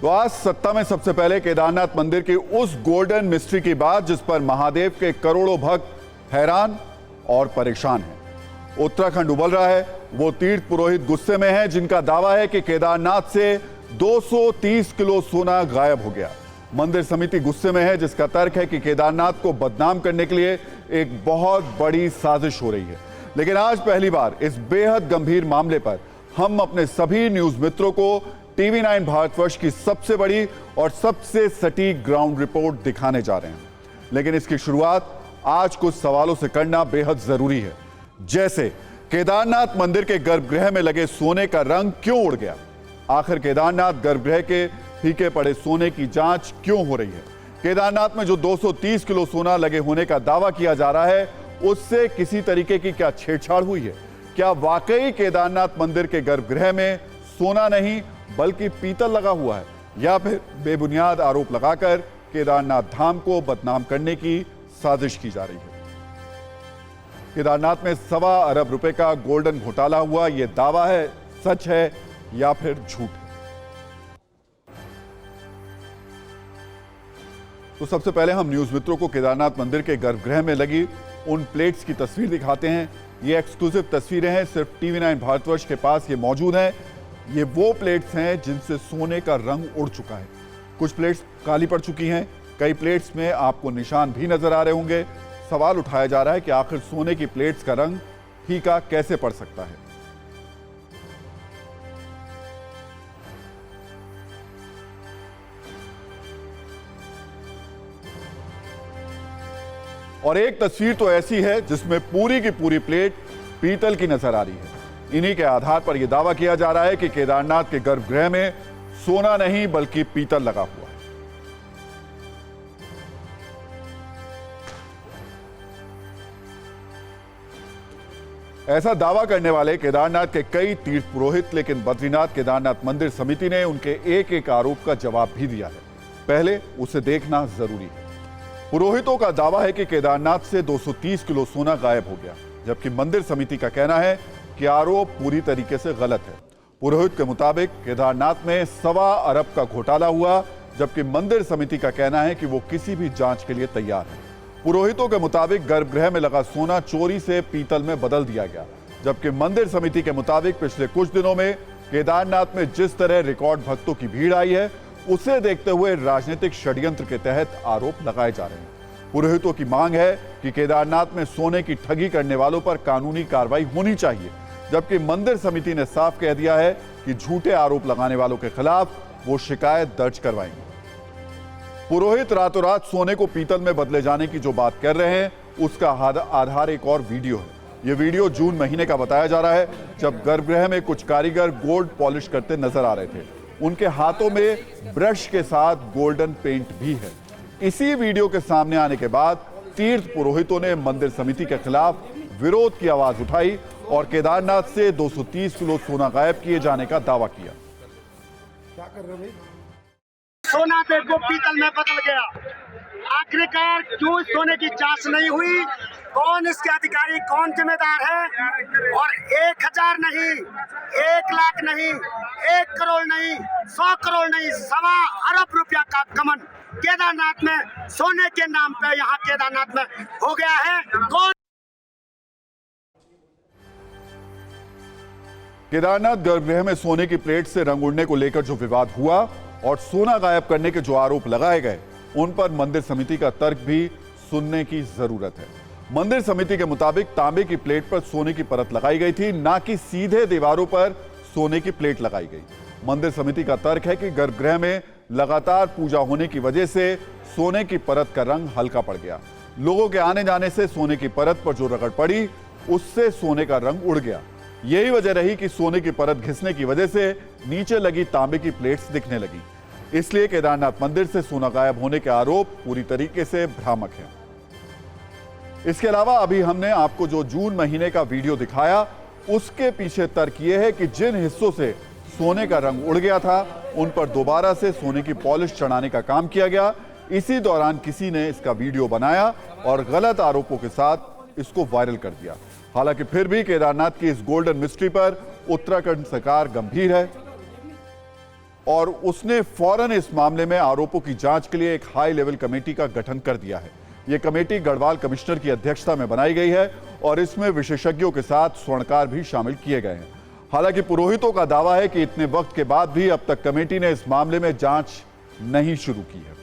तो आज सत्ता में सबसे पहले केदारनाथ मंदिर की उस गोल्डन मिस्ट्री की बात जिस पर महादेव के करोड़ों भक्त हैरान और परेशान हैं। उत्तराखंड उबल रहा है। वो तीर्थ पुरोहित गुस्से में हैं जिनका दावा है कि केदारनाथ से 230 किलो सोना गायब हो गया। मंदिर समिति गुस्से में है जिसका तर्क है कि केदारनाथ को बदनाम करने के लिए एक बहुत बड़ी साजिश हो रही है। लेकिन आज पहली बार इस बेहद गंभीर मामले पर हम अपने सभी न्यूज मित्रों को TV9 भारतवर्ष की सबसे बड़ी और सबसे सटीक ग्राउंड रिपोर्ट दिखाने जा रहे हैं। लेकिन इसकी शुरुआत आज कुछ सवालों से करना बेहद जरूरी है, जैसे केदारनाथ मंदिर के गर्भगृह में लगे सोने का रंग क्यों उड़ गया? आखिर केदारनाथ गर्भगृह के फीके पड़े सोने की जांच क्यों हो रही है? केदारनाथ में जो 230 किलो सोना लगे होने का दावा किया जा रहा है, उससे किसी तरीके की क्या छेड़छाड़ हुई है? क्या वाकई केदारनाथ मंदिर के गर्भगृह में सोना नहीं बल्कि पीतल लगा हुआ है, या फिर बेबुनियाद आरोप लगाकर केदारनाथ धाम को बदनाम करने की साजिश की जा रही है? केदारनाथ में 1.25 अरब रुपए का गोल्डन घोटाला हुआ, यह दावा है, सच है या फिर झूठ है? तो सबसे पहले हम न्यूज मित्रों को केदारनाथ मंदिर के गर्भगृह में लगी उन प्लेट्स की तस्वीर दिखाते हैं। ये एक्सक्लूसिव तस्वीरें हैं, सिर्फ TV9 भारतवर्ष के पास ये मौजूद हैं। ये वो प्लेट्स हैं जिनसे सोने का रंग उड़ चुका है। कुछ प्लेट्स काली पड़ चुकी हैं, कई प्लेट्स में आपको निशान भी नजर आ रहे होंगे। सवाल उठाया जा रहा है कि आखिर सोने की प्लेट्स का रंग फीका कैसे पड़ सकता है? और एक तस्वीर तो ऐसी है जिसमें पूरी की पूरी प्लेट पीतल की नजर आ रही है। इन्हीं के आधार पर यह दावा किया जा रहा है कि केदारनाथ के गर्भगृह में सोना नहीं बल्कि पीतल लगा हुआ है। ऐसा दावा करने वाले केदारनाथ के कई तीर्थ पुरोहित, लेकिन बद्रीनाथ केदारनाथ मंदिर समिति ने उनके एक एक आरोप का जवाब भी दिया है। पहले उसे देखना जरूरी है। पुरोहितों का दावा है कि केदारनाथ से 230 किलो सोना गायब हो गया, जबकि मंदिर समिति का कहना है कि आरोप पूरी तरीके से गलत है। पुरोहित के मुताबिक केदारनाथ में 1.25 अरब का घोटाला हुआ, जबकि मंदिर समिति का कहना है कि वो किसी भी जांच के लिए तैयार है। पुरोहितों के मुताबिक गर्भगृह में लगा सोना चोरी से पीतल में बदल दिया गया, जबकि मंदिर समिति के मुताबिक पिछले कुछ दिनों में केदारनाथ में जिस तरह रिकॉर्ड भक्तों की भीड़ आई है, उसे देखते हुए राजनीतिक षड्यंत्र के तहत आरोप लगाए जा रहे हैं। पुरोहितों की मांग है कि केदारनाथ में सोने की ठगी करने वालों पर कानूनी कार्रवाई होनी चाहिए, जबकि मंदिर समिति ने साफ कह दिया है कि झूठे आरोप लगाने वालों के खिलाफ वो शिकायत दर्ज करवाएंगे। पुरोहित रातों रात सोने को पीतल में बदले जाने की जो बात कर रहे हैं, उसका आधार एक और वीडियो है। यह वीडियो जून महीने का बताया जा रहा है, जब गर्भगृह में कुछ कारीगर गोल्ड पॉलिश करते नजर आ रहे थे। उनके हाथों में ब्रश के साथ गोल्डन पेंट भी है। इसी वीडियो के सामने आने के बाद तीर्थ पुरोहितों ने मंदिर समिति के खिलाफ विरोध की आवाज उठाई और केदारनाथ से 230 किलो सोना गायब किए जाने का दावा किया। क्या कर रहे भाई? सोना देखो पीतल में बदल गया। आखिरकार क्यों सोने की जांच नहीं हुई? कौन इसके अधिकारी, कौन जिम्मेदार है? और 1000 नहीं, 1 लाख नहीं, 1 करोड़ नहीं, 100 करोड़ नहीं, 1.25 अरब रुपया का गमन केदारनाथ में सोने के नाम पे यहाँ केदारनाथ में हो गया है। कौन? केदारनाथ गर्भगृह में सोने की प्लेट से रंग उड़ने को लेकर जो विवाद हुआ और सोना गायब करने के जो आरोप लगाए गए, उन पर मंदिर समिति का तर्क भी सुनने की जरूरत है। मंदिर समिति के मुताबिक तांबे की प्लेट पर सोने की परत लगाई गई थी, ना कि सीधे दीवारों पर सोने की प्लेट लगाई गई। मंदिर समिति का तर्क है कि गर्भगृह में लगातार पूजा होने की वजह से सोने की परत का रंग हल्का पड़ गया। लोगों के आने जाने से सोने की परत पर जो रगड़ पड़ी, उससे सोने का रंग उड़ गया। यही वजह रही कि सोने की परत घिसने की वजह से नीचे लगी तांबे की प्लेट्स दिखने लगी। इसलिए केदारनाथ मंदिर से सोना गायब होने के आरोप पूरी तरीके से भ्रामक हैं। इसके अलावा अभी हमने आपको जो जून महीने का वीडियो दिखाया, उसके पीछे तर्क यह है कि जिन हिस्सों से सोने का रंग उड़ गया था, उन पर दोबारा से सोने की पॉलिश चढ़ाने का काम किया गया। इसी दौरान किसी ने इसका वीडियो बनाया और गलत आरोपों के साथ इसको वायरल कर दिया। हालांकि फिर भी केदारनाथ की इस गोल्डन मिस्ट्री पर उत्तराखंड सरकार गंभीर है। और उसने फौरन इस मामले में आरोपों की जांच के लिए एक हाई लेवल कमेटी का गठन कर दिया है। यह कमेटी गढ़वाल कमिश्नर की अध्यक्षता में बनाई गई है और इसमें विशेषज्ञों के साथ स्वर्णकार भी शामिल किए गए हैं। हालांकि पुरोहितों का दावा है कि इतने वक्त के बाद भी अब तक कमेटी ने इस मामले में जांच नहीं शुरू की है।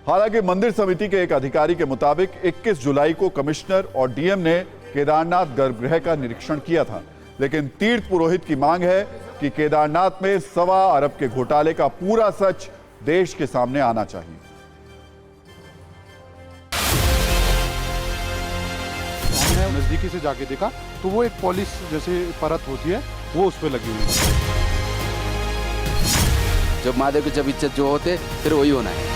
हालांकि मंदिर समिति के एक अधिकारी के मुताबिक 21 जुलाई को कमिश्नर और डीएम ने केदारनाथ गर्भगृह का निरीक्षण किया था, लेकिन तीर्थ पुरोहित की मांग है कि केदारनाथ में 1.25 अरब के घोटाले का पूरा सच देश के सामने आना चाहिए। हमने नजदीकी से जाके देखा तो वो एक पॉलिश जैसे परत होती है वो उस पर लगी हुई है। जब महादेव की जब इज्जत जो होते फिर वही होना है।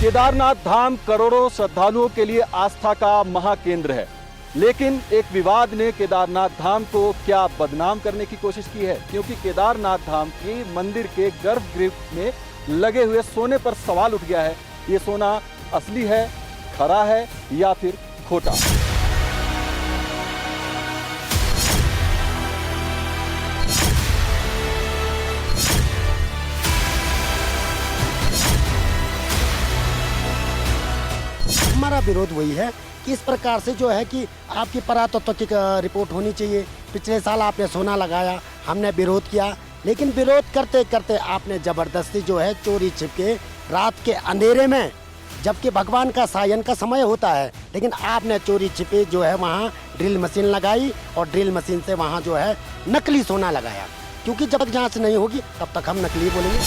केदारनाथ धाम करोड़ों श्रद्धालुओं के लिए आस्था का महाकेंद्र है, लेकिन एक विवाद ने केदारनाथ धाम को क्या बदनाम करने की कोशिश की है, क्योंकि केदारनाथ धाम के मंदिर के गर्भगृह में लगे हुए सोने पर सवाल उठ गया है। ये सोना असली है, खरा है या फिर खोटा। हमारा विरोध वही है कि इस प्रकार से जो है कि आपकी पुरातत्व की रिपोर्ट होनी चाहिए। पिछले साल आपने सोना लगाया, हमने विरोध किया, लेकिन विरोध करते करते आपने ज़बरदस्ती जो है चोरी छिपके रात के अंधेरे में, जबकि भगवान का सायन का समय होता है, लेकिन आपने चोरी छिपे जो है वहाँ ड्रिल मशीन लगाई और ड्रिल मशीन से वहाँ जो है नकली सोना लगाया। क्योंकि जब तक जाँच नहीं होगी तब तक हम नकली बोलेंगे।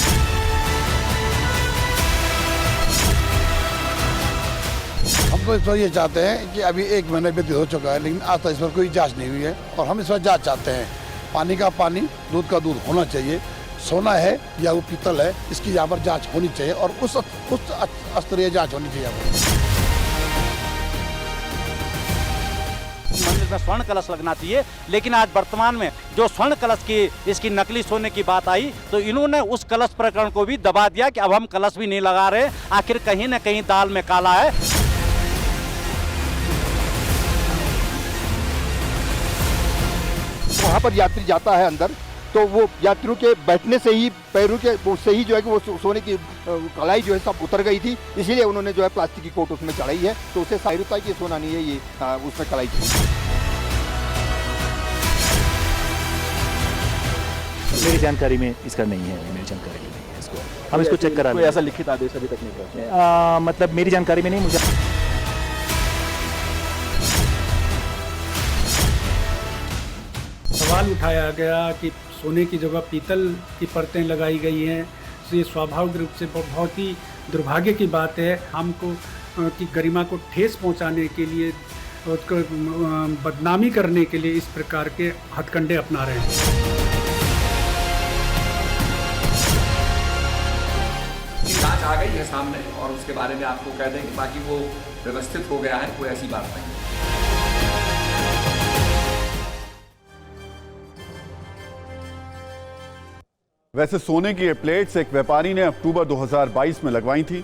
हम तो इस पर ये चाहते हैं कि अभी 1 महीने व्यतीत हो चुका है, लेकिन आज तक इस पर कोई जांच नहीं हुई है और हम इस पर जांच चाहते हैं। पानी का पानी, दूध का दूध होना चाहिए। सोना है या वो पीतल है, इसकी यहाँ पर जांच होनी चाहिए और उस स्तरीय जांच होनी चाहिए। मंदिर में स्वर्ण कलश लगना चाहिए, लेकिन आज वर्तमान में जो स्वर्ण कलश की इसकी नकली सोने की बात आई तो इन्होंने उस कलश प्रकरण को भी दबा दिया कि अब हम कलश भी नहीं लगा रहे। आखिर कहीं न कहीं दाल में काला है। वहाँ पर यात्री जाता है अंदर तो वो यात्रियों के बैठने से ही पैरों के से ही जो है कि वो सोने की कलाई जो है सब उतर गई थी, इसीलिए उन्होंने जो है प्लास्टिक की कोट उसमें चढ़ाई है, तो उसे जाहिर होता है कि सोना नहीं है, ये उसमें कलाई थी। मेरी जानकारी में इसका नहीं है, मेरी जानकारी में नहीं है इसको। हम इसको चेक करा। कोई ऐसा लिखित आदेश अभी तक नहीं पहुंचा? मतलब मेरी जानकारी में नहीं। मुझे सवाल उठाया गया कि सोने की जगह पीतल की परतें लगाई गई हैं, तो ये स्वाभाविक रूप से बहुत ही दुर्भाग्य की बात है। हमको की गरिमा को ठेस पहुंचाने के लिए, उसको बदनामी करने के लिए इस प्रकार के हथकंडे अपना रहे हैं। जांच आ गई है सामने और उसके बारे में आपको कह दें कि बाकी वो व्यवस्थित हो गया है, कोई ऐसी बात नहीं। वैसे सोने की ये प्लेट्स एक व्यापारी ने अक्टूबर 2022 में लगवाई थी।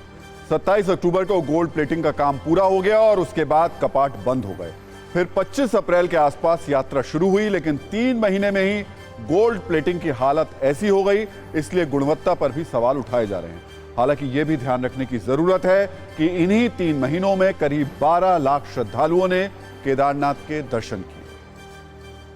27 अक्टूबर को गोल्ड प्लेटिंग का काम पूरा हो गया और उसके बाद कपाट बंद हो गए। फिर 25 अप्रैल के आसपास यात्रा शुरू हुई, लेकिन 3 महीने में ही गोल्ड प्लेटिंग की हालत ऐसी हो गई, इसलिए गुणवत्ता पर भी सवाल उठाए जा रहे हैं। हालांकि यह भी ध्यान रखने की जरूरत है कि इन्हीं 3 महीनों में करीब 12 लाख श्रद्धालुओं ने केदारनाथ के दर्शन किए।